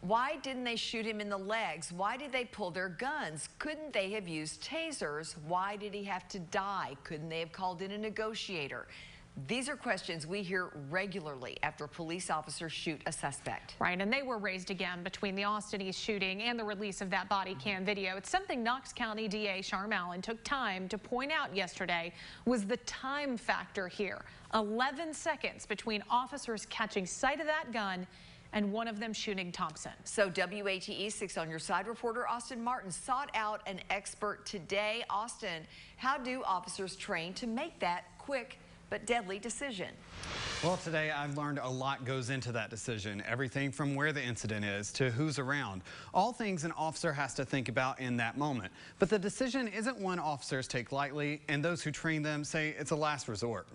Why didn't they shoot him in the legs? Why did they pull their guns? Couldn't they have used tasers? Why did he have to die? Couldn't they have called in a negotiator? These are questions we hear regularly after police officers shoot a suspect. Right, and they were raised again between the Austin East shooting and the release of that body cam video. It's something Knox County DA Sharm Allen took time to point out yesterday was the time factor here. 11 seconds between officers catching sight of that gun and one of them shooting Thompson. So WATE 6 on Your Side reporter Austin Martin sought out an expert today. Austin, how do officers train to make that quick but deadly decision? Well, today I've learned a lot goes into that decision. Everything from where the incident is to who's around. All things an officer has to think about in that moment. But the decision isn't one officers take lightly, and those who train them say it's a last resort.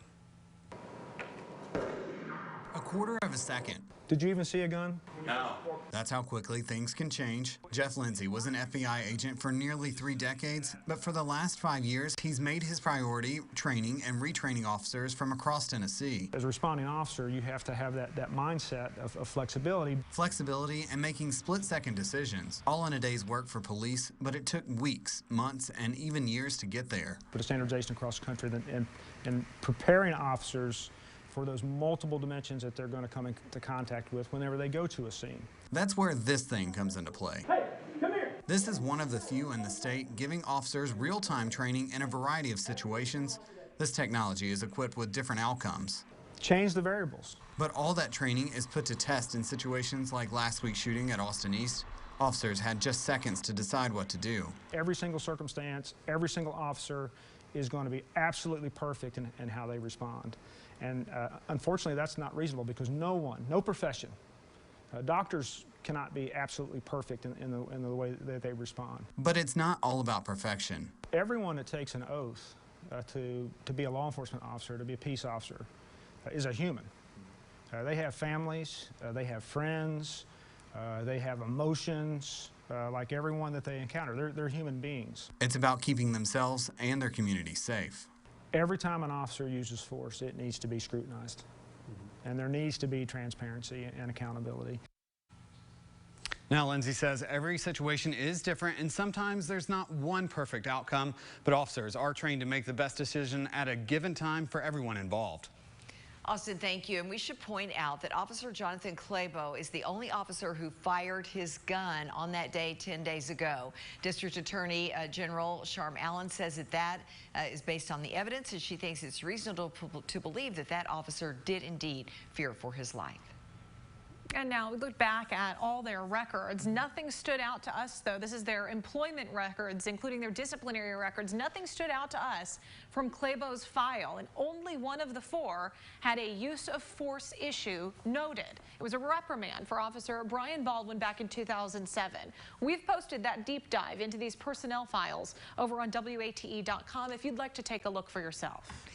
A quarter of a second. Did you even see a gun? No. That's how quickly things can change. Jeff Lindsay was an FBI agent for nearly 3 decades, but for the last 5 years, he's made his priority training and retraining officers from across Tennessee. As a responding officer, you have to have that mindset of flexibility. Flexibility and making split-second decisions, all in a day's work for police, but it took weeks, months, and even years to get there. But a standardization across the country and preparing officers for those multiple dimensions that they're going to come into contact with whenever they go to a scene. That's where this thing comes into play. Hey, come here. This is one of the few in the state giving officers real-time training in a variety of situations. This technology is equipped with different outcomes. Change the variables. But all that training is put to test in situations like last week's shooting at Austin East. Officers had just seconds to decide what to do. Every single circumstance, every single officer is going to be absolutely perfect in how they respond. And unfortunately, that's not reasonable because no profession, doctors cannot be absolutely perfect in the way that they respond. But it's not all about perfection. Everyone that takes an oath to be a law enforcement officer, to be a peace officer, is a human. They have families, they have friends, they have emotions, like everyone that they encounter. They're human beings. It's about keeping themselves and their community safe. Every time an officer uses force, it needs to be scrutinized. And there needs to be transparency and accountability. Now, Lindsay says every situation is different, and sometimes there's not one perfect outcome, but officers are trained to make the best decision at a given time for everyone involved. Austin, thank you. And we should point out that Officer Jonathan Clabo is the only officer who fired his gun on that day 10 days ago. District Attorney General Sharm Allen says that is based on the evidence, and she thinks it's reasonable to believe that officer did indeed fear for his life. And now we look back at all their records. Nothing stood out to us, though. This is their employment records, including their disciplinary records. Nothing stood out to us from Clabo's file, and only one of the 4 had a use of force issue noted. It was a reprimand for Officer Brian Baldwin back in 2007. We've posted that deep dive into these personnel files over on WATE.com if you'd like to take a look for yourself.